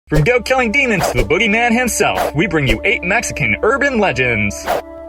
From goat-killing demons to the boogeyman himself, we bring you 8 Mexican urban legends.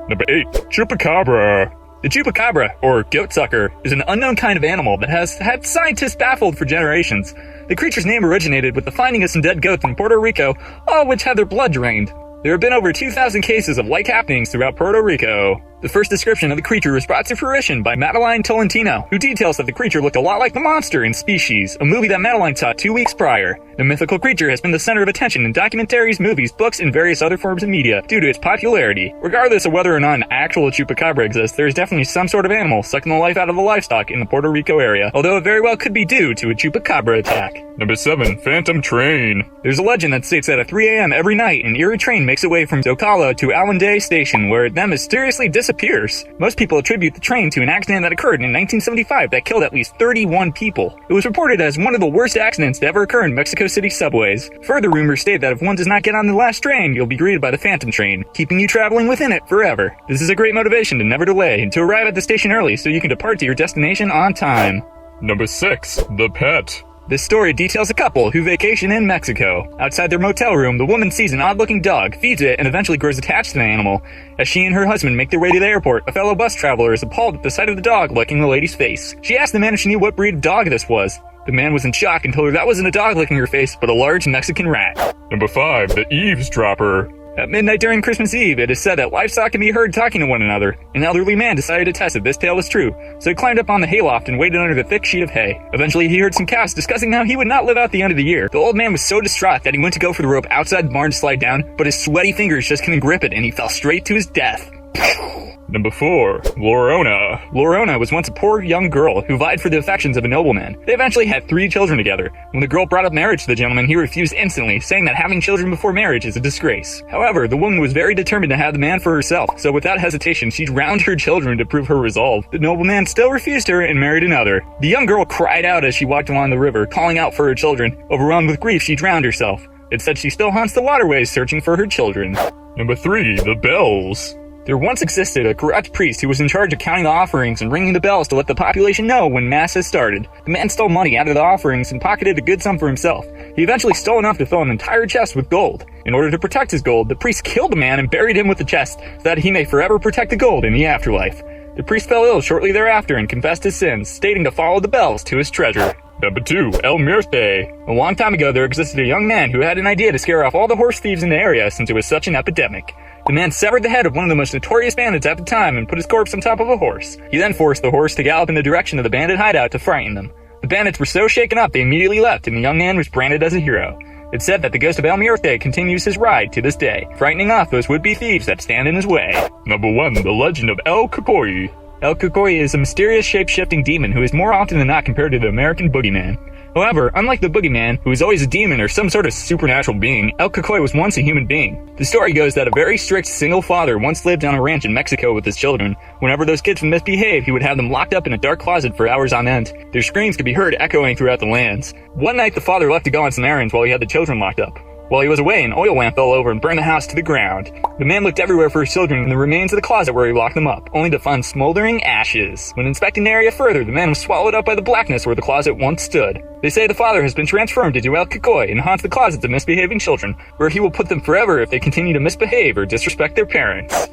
Number 8. Chupacabra. The chupacabra, or goat sucker, is an unknown kind of animal that has had scientists baffled for generations. The creature's name originated with the finding of some dead goats in Puerto Rico, all of which had their blood drained. There have been over 2,000 cases of like happenings throughout Puerto Rico. The first description of the creature was brought to fruition by Madeline Tolentino, who details that the creature looked a lot like The Monster in Species, a movie that Madeline saw 2 weeks prior. The mythical creature has been the center of attention in documentaries, movies, books, and various other forms of media due to its popularity. Regardless of whether or not an actual chupacabra exists, there is definitely some sort of animal sucking the life out of the livestock in the Puerto Rico area, although it very well could be due to a chupacabra attack. Number 7. Phantom Train. There's a legend that states that at 3 a.m. every night, an eerie train makes its way from Zocalo to Allende Station, where it then mysteriously disappears. Most people attribute the train to an accident that occurred in 1975 that killed at least 31 people. It was reported as one of the worst accidents to ever occur in Mexico City subways. Further rumors state that if one does not get on the last train, you'll be greeted by the Phantom Train, keeping you traveling within it forever. This is a great motivation to never delay and to arrive at the station early so you can depart to your destination on time. Number 6. The Pet. This story details a couple who vacation in Mexico. Outside their motel room, the woman sees an odd-looking dog, feeds it, and eventually grows attached to the animal. As she and her husband make their way to the airport, a fellow bus traveler is appalled at the sight of the dog licking the lady's face. She asked the man if she knew what breed of dog this was. The man was in shock and told her that wasn't a dog licking her face, but a large Mexican rat. Number 5. The Eavesdropper. At midnight during Christmas Eve, it is said that livestock can be heard talking to one another. An elderly man decided to test if this tale was true, so he climbed up on the hayloft and waited under the thick sheet of hay. Eventually, he heard some cows discussing how he would not live out the end of the year. The old man was so distraught that he went to go for the rope outside the barn to slide down, but his sweaty fingers just couldn't grip it and he fell straight to his death. Number 4. Lorona. Lorona was once a poor young girl who vied for the affections of a nobleman. They eventually had 3 children together. When the girl brought up marriage to the gentleman, he refused instantly, saying that having children before marriage is a disgrace. However, the woman was very determined to have the man for herself, so without hesitation, she drowned her children to prove her resolve. The nobleman still refused her and married another. The young girl cried out as she walked along the river, calling out for her children. Overwhelmed with grief, she drowned herself. It said she still haunts the waterways searching for her children. Number 3. The Bells. There once existed a corrupt priest who was in charge of counting the offerings and ringing the bells to let the population know when mass has started. The man stole money out of the offerings and pocketed a good sum for himself. He eventually stole enough to fill an entire chest with gold. In order to protect his gold, the priest killed the man and buried him with the chest so that he may forever protect the gold in the afterlife. The priest fell ill shortly thereafter and confessed his sins, stating to follow the bells to his treasure. Number 2. El Muerte. A long time ago, there existed a young man who had an idea to scare off all the horse thieves in the area since it was such an epidemic. The man severed the head of one of the most notorious bandits at the time and put his corpse on top of a horse. He then forced the horse to gallop in the direction of the bandit hideout to frighten them. The bandits were so shaken up they immediately left and the young man was branded as a hero. It's said that the ghost of El Muerte continues his ride to this day, frightening off those would-be thieves that stand in his way. Number 1. The Legend of El Cucoy. El Cucoy is a mysterious shape-shifting demon who is more often than not compared to the American boogeyman. However, unlike the boogeyman, who is always a demon or some sort of supernatural being, El Cucoy was once a human being. The story goes that a very strict single father once lived on a ranch in Mexico with his children. Whenever those kids would misbehave, he would have them locked up in a dark closet for hours on end. Their screams could be heard echoing throughout the lands. One night, the father left to go on some errands while he had the children locked up. While he was away, an oil lamp fell over and burned the house to the ground. The man looked everywhere for his children in the remains of the closet where he locked them up, only to find smoldering ashes. When inspecting the area further, the man was swallowed up by the blackness where the closet once stood. They say the father has been transformed into El Cucoy and haunts the closets of misbehaving children, where he will put them forever if they continue to misbehave or disrespect their parents.